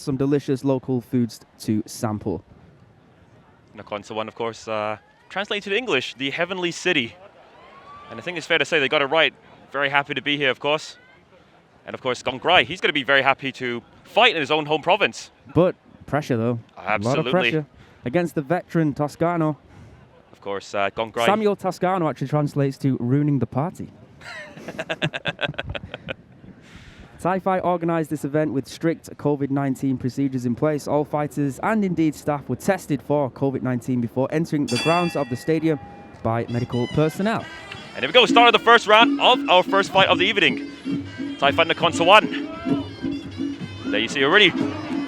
some delicious local foods to sample. Nakornsawan, of course, translated to English, the heavenly city. And I think it's fair to say they got it right. Very happy to be here, of course. And of course, Kongkrai, he's going to be very happy to fight in his own home province. But pressure, though. Absolutely. A lot of pressure against the veteran Toscano. Of course, Kongkrai. Samuel Toscano actually translates to ruining the party. Thai Fight organised this event with strict COVID-19 procedures in place. All fighters and indeed staff were tested for COVID-19 before entering the grounds of the stadium by medical personnel. And here we go, start of the first round of our first fight of the evening. Thai Fight Nakornsawan. There you see already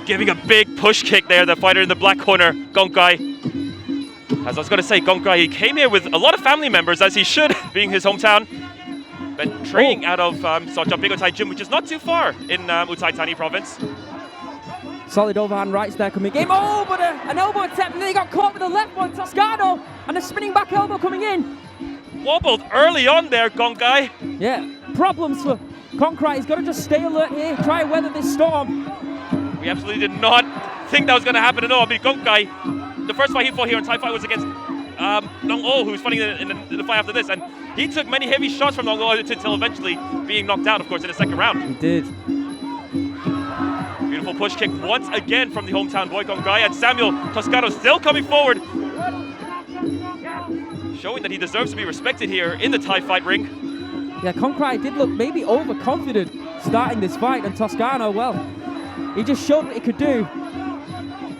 giving a big push kick there, the fighter in the black corner, Kongkrai. As I was going to say, Kongkrai, he came here with a lot of family members, as he should, being his hometown. Been training out of Sor.Jor.Peakuthai gym, which is not too far in Muaythai province. Solid overhand rights there coming in. Oh, but an elbow attempt, and then he got caught with the left one, Toscano, and a spinning back elbow coming in. Wobbled early on there, Kongkrai. Yeah, problems for Kongkrai. He's got to just stay alert here, try and weather this storm. We absolutely did not think that was going to happen at all. I mean, Kongkrai, the first fight he fought here in Thai Fight was against Nong-O, who was fighting in the fight after this, and he took many heavy shots from Nong-O until eventually being knocked out, of course, in the second round. He did. Beautiful push kick once again from the hometown boy Kongkrai, and Samuel Toscano still coming forward, showing that he deserves to be respected here in the Thai Fight ring. Yeah, Kongkrai did look maybe overconfident starting this fight, and Toscano, well, he just showed what he could do.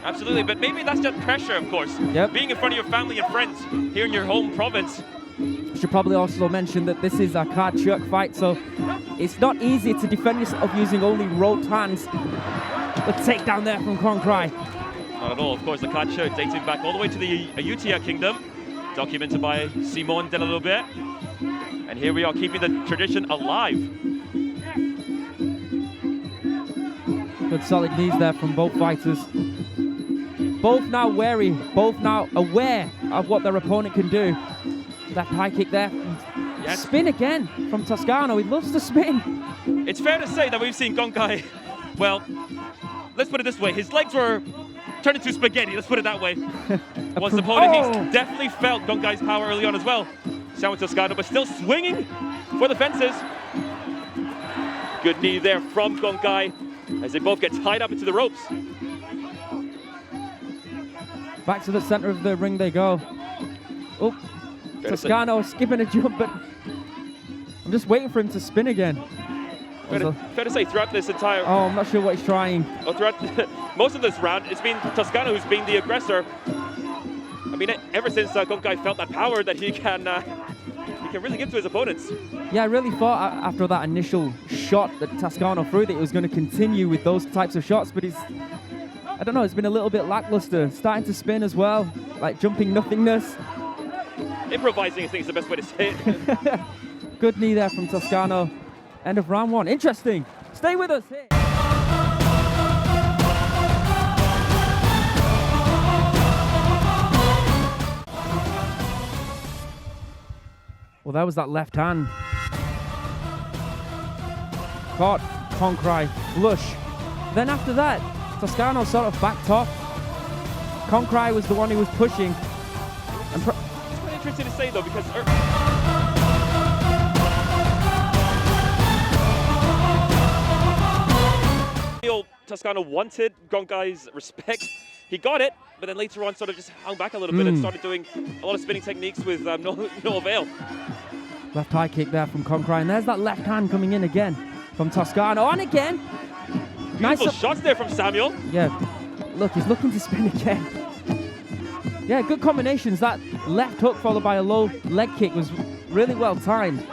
Absolutely, but maybe that's just pressure, of course. Yep. Being in front of your family and friends here in your home province. Should probably also mention that this is a card Chuek fight, so it's not easy to defend yourself using only roped hands. The takedown there from Kongkrai. Not at all, of course, the card Chuek dating back all the way to the Ayutthaya Kingdom, documented by Simon de la Lobe. And here we are keeping the tradition alive. Good solid knees there from both fighters. Both now wary, both now aware of what their opponent can do. That high kick there. Yes. Spin again from Toscano. He loves to spin. It's fair to say that we've seen Kongkrai, well, let's put it this way. His legs were turned into spaghetti, let's put it that way. Once the opponent, he's definitely felt Kongkai's power early on as well. Sawan Toscano, but still swinging for the fences. Good knee there from Kongkrai as they both get tied up into the ropes. Back to the center of the ring they go. Oh, Toscano skipping a jump, but I'm just waiting for him to spin again. Fair to say, throughout this entire... Oh, I'm not sure what he's trying. Throughout most of this round, it's been Toscano who's been the aggressor. I mean, ever since Kongkrai felt that power that he can really give to his opponents. Yeah, I really thought after that initial shot that Toscano threw that he was going to continue with those types of shots, but he's... I don't know, it's been a little bit lackluster. Starting to spin as well, like jumping nothingness. Improvising, I think, is the best way to say it. Good knee there from Toscano. End of round one. Interesting. Stay with us here. Well, that was that left hand. Caught Kongkrai flush. Then after that, Toscano sort of backed off. Kongkrai was the one who was pushing. And it's quite interesting to say though, because Toscano wanted Kongkai's respect. He got it, but then later on sort of just hung back a little bit and started doing a lot of spinning techniques with no avail. Left high kick there from Kongkrai, and there's that left hand coming in again from Toscano, and again. Beautiful shots there from Samuel. Yeah, look, he's looking to spin again. Yeah, good combinations. That left hook followed by a low leg kick was really well timed.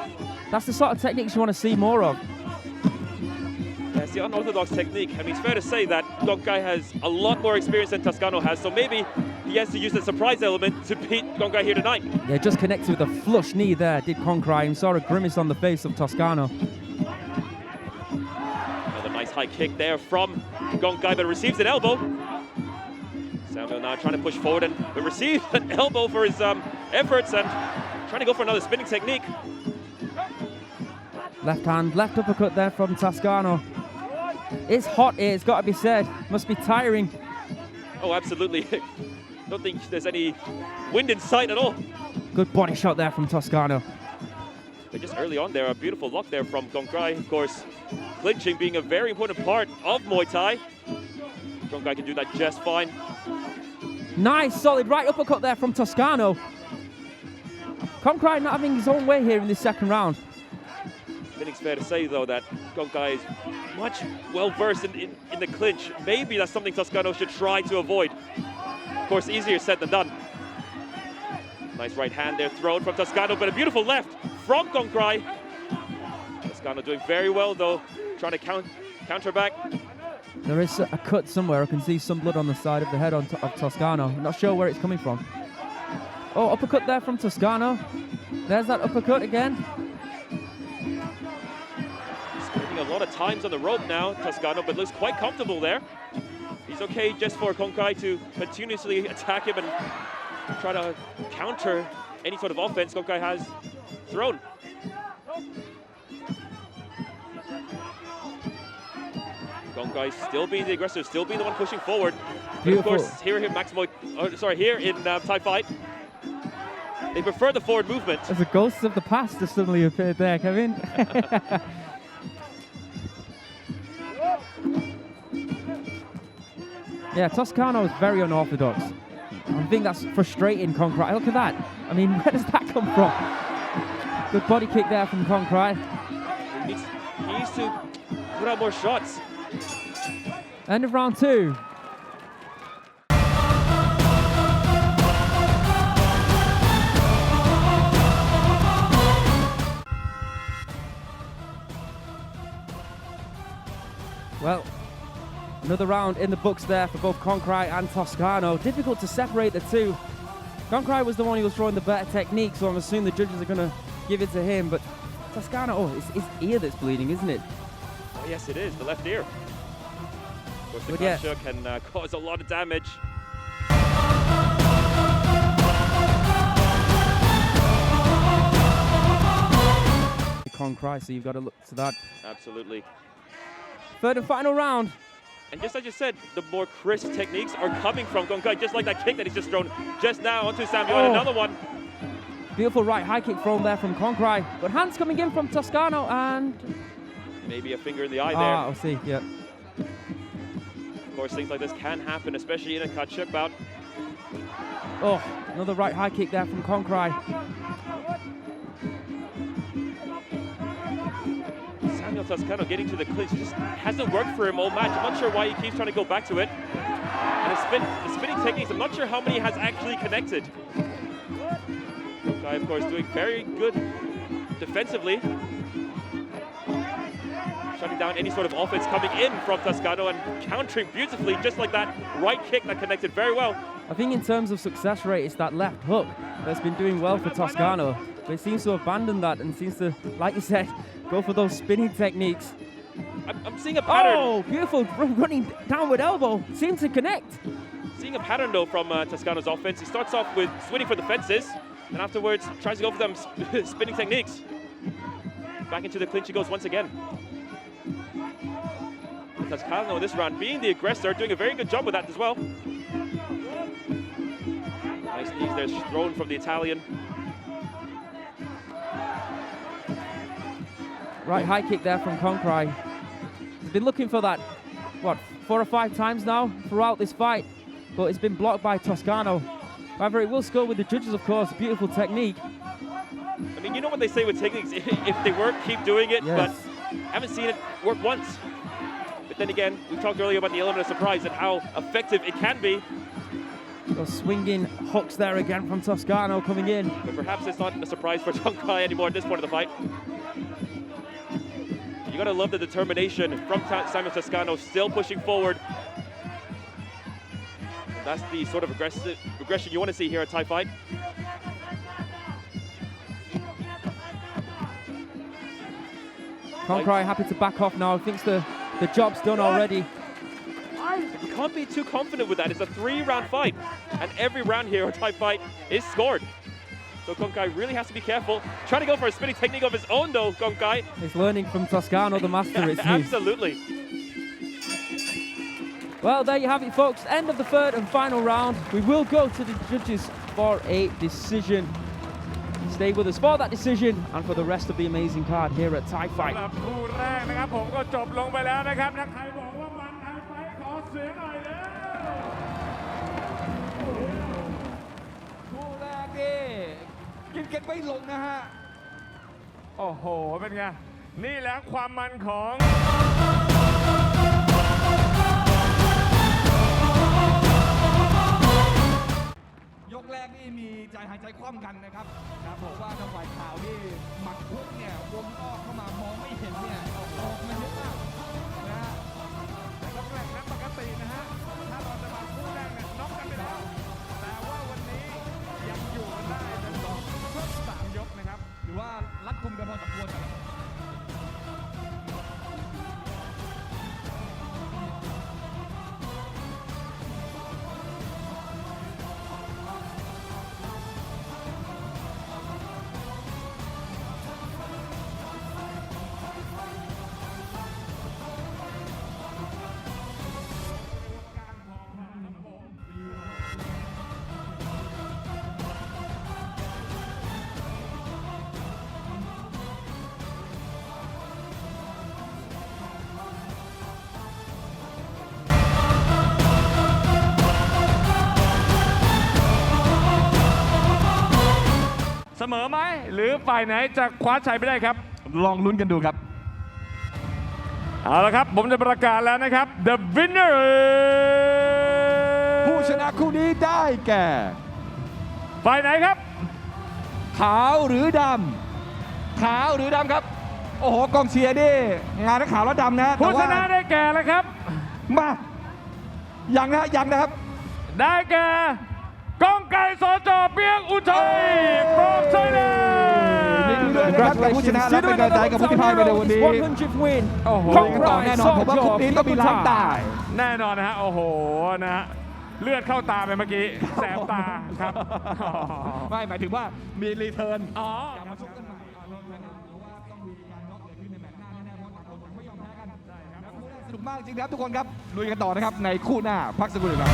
That's the sort of techniques you want to see more of. Yeah, it's the unorthodox technique. I mean, it's fair to say that Kongkrai has a lot more experience than Toscano has, so maybe he has to use the surprise element to beat Kongkrai here tonight. Yeah, just connected with a flush knee there, did Kongkrai, and saw a grimace on the face of Toscano. Another nice high kick there from Kongkrai, but receives an elbow. Samuel now trying to push forward and receives an elbow for his efforts and trying to go for another spinning technique. Left hand, left uppercut there from Toscano. It's hot here, it's got to be said. Must be tiring. Oh, absolutely. Don't think there's any wind in sight at all. Good body shot there from Toscano. But just early on there, a beautiful lock there from Kongkrai. Of course, clinching being a very important part of Muay Thai. Kongkrai can do that just fine. Nice, solid right uppercut there from Toscano. Kongkrai not having his own way here in this second round. I think it's fair to say, though, that Kongkrai is much well-versed in the clinch. Maybe that's something Toscano should try to avoid. Of course, easier said than done. Nice right hand there thrown from Toscano, but a beautiful left from Kongkrai. Toscano doing very well, though, trying to counter back. There is a cut somewhere. I can see some blood on the side of the head of Toscano. I'm not sure where it's coming from. Oh, uppercut there from Toscano. There's that uppercut again. Spending a lot of times on the rope now, Toscano, but looks quite comfortable there. He's okay just for Kongkrai to continuously attack him and try to counter any sort of offense Kongkrai has thrown. Kongkrai still being the aggressor, still being the one pushing forward. But of course, here in Thai Fight, they prefer the forward movement. As a ghost of the past has suddenly appeared there, Kevin. Yeah, Toscano is very unorthodox. I think that's frustrating Kongkrai. Look at that. I mean, where does that come from? Good body kick there from Kongkrai. He needs to put out more shots. End of round 2. Well, another round in the books there for both Kongkrai and Toscano. Difficult to separate the two. Kongkrai was the one who was throwing the better technique, so I'm assuming the judges are going to give it to him. But Toscano, oh, it's his ear that's bleeding, isn't it? Oh, yes, it is. The left ear. Of course, the pressure can cause a lot of damage. Kongkrai, so you've got to look to that. Absolutely. Third and final round. And just as you said, the more crisp techniques are coming from Kongkrai, just like that kick that he's just thrown just now onto Samuel. And another one. Beautiful right high kick thrown there from Kongkrai. But hands coming in from Toscano and... maybe a finger in the eye there. Ah, I'll see, yeah. Of course, things like this can happen, especially in a Chuek bout. Oh, another right high kick there from Kongkrai. Samuel Toscano getting to the clinch just hasn't worked for him all match. I'm not sure why he keeps trying to go back to it. And the spinning techniques, I'm not sure how many has actually connected. Kongkrai, of course, doing very good defensively. Shutting down any sort of offense coming in from Toscano and countering beautifully, just like that right kick that connected very well. I think in terms of success rate, it's that left hook that's been doing well for Toscano. But he seems to abandon that and seems to, like you said, go for those spinning techniques. I'm seeing a pattern. Oh, beautiful running downward elbow. Seems to connect. Seeing a pattern, though, from Toscano's offense. He starts off with swinging for the fences, and afterwards tries to go for them spinning techniques. Back into the clinch he goes once again. Toscano in this round being the aggressor, doing a very good job with that as well. Nice knees there thrown from the Italian. Right high kick there from Kongkrai. He's been looking for that, what, 4 or 5 times now throughout this fight, but it's been blocked by Toscano. However, it will score with the judges, of course. Beautiful technique. I mean, you know what they say with techniques, if they work, keep doing it, yes. But haven't seen it work once. But then again, we talked earlier about the element of surprise and how effective it can be. Those swinging hooks there again from Toscano coming in. But perhaps it's not a surprise for Kongkrai anymore at this point of the fight. You gotta love the determination from Samuel Toscano, still pushing forward. That's the sort of aggression you want to see here at Thai Fight. Kongkrai happy to back off now. Thinks the job's done already. You can't be too confident with that. It's a 3-round fight, and every round here at Thai Fight is scored. So Kongkrai really has to be careful. Trying to go for a spinning technique of his own, though, Kongkrai. He's learning from Toscano, the master, it seems. Absolutely. Well, there you have it, folks. End of the third and final round. We will go to the judges for a decision. Stay with us for that decision and for the rest of the amazing card here at Thai Fight. สำหรับคู่แรกนะครับผมก็จบลงไปแล้วนะครับนักใครบอกว่ามันไทยไฟท์ขอเสียงหน่อยเลย คู่แรกนี่กินกันไม่ลงนะฮะ โอ้โหเป็นไงนี่แหละความมันของ ยกแรกนี่มีใจหายใจคว่ำกันนะครับบอกว่าทางฝ่ายข่าวนี่หมักพุกเนี่ยวงออกเข้ามามองไม่เห็นเนี่ยออกมาเยอะมากนะฮะ ยกแรกนะปกตินะฮะถ้าเราจะมาคู่แรกเนี่ยน็อกกันไปแล้วแต่ว่าวันนี้ยังอยู่กันได้จนครบ3 ยกนะครับ หรือว่ารัดกุมกันพอสมควรครับ เสมอไหมหรือฝ่ายไหนจะคว้าชัยไปได้ครับ ลองลุ้นกันดูครับ เอาละครับผมจะประกาศแล้วนะครับ The winner ผู้ชนะคู่นี้ได้แก่ ฝ่ายไหนครับ ขาวหรือดำขาวหรือดำครับ โอ้โหกองเชียร์นี่งานทั้งขาวและดำนะแต่ ผู้ช ว่า นะได้แก่แล้วครับ มายังนะครับ ได้แก่กองไก่Sor.Jor.Peakuthai from Thailand ยินดีด้วยนะครับกับผู้ชนะและเป็นกำลังใจกับผู้ที่พ่ายไปในวันนี้ 100th win. โอ้โห ต่อแน่นอนผมว่าคู่นี้ต้องมีล้างตา แน่นอนนะฮะ โอ้โห นะฮะ เลือดเข้าตาไปเมื่อกี้ แสบตาครับ ไม่หมายถึงว่ามีรีเทิร์น อ๋อ กลับมาชกกันใหม่เพราะว่าต้องมีการน็อกเกิดขึ้นในแมตช์หน้าแน่ๆเพราะต่างคนไม่ยอมแพ้กันคู่แรกสนุกมากจริงครับทุกคนครับลุยกันต่อนะครับในคู่หน้าพักสักครู่หนึ่งครับ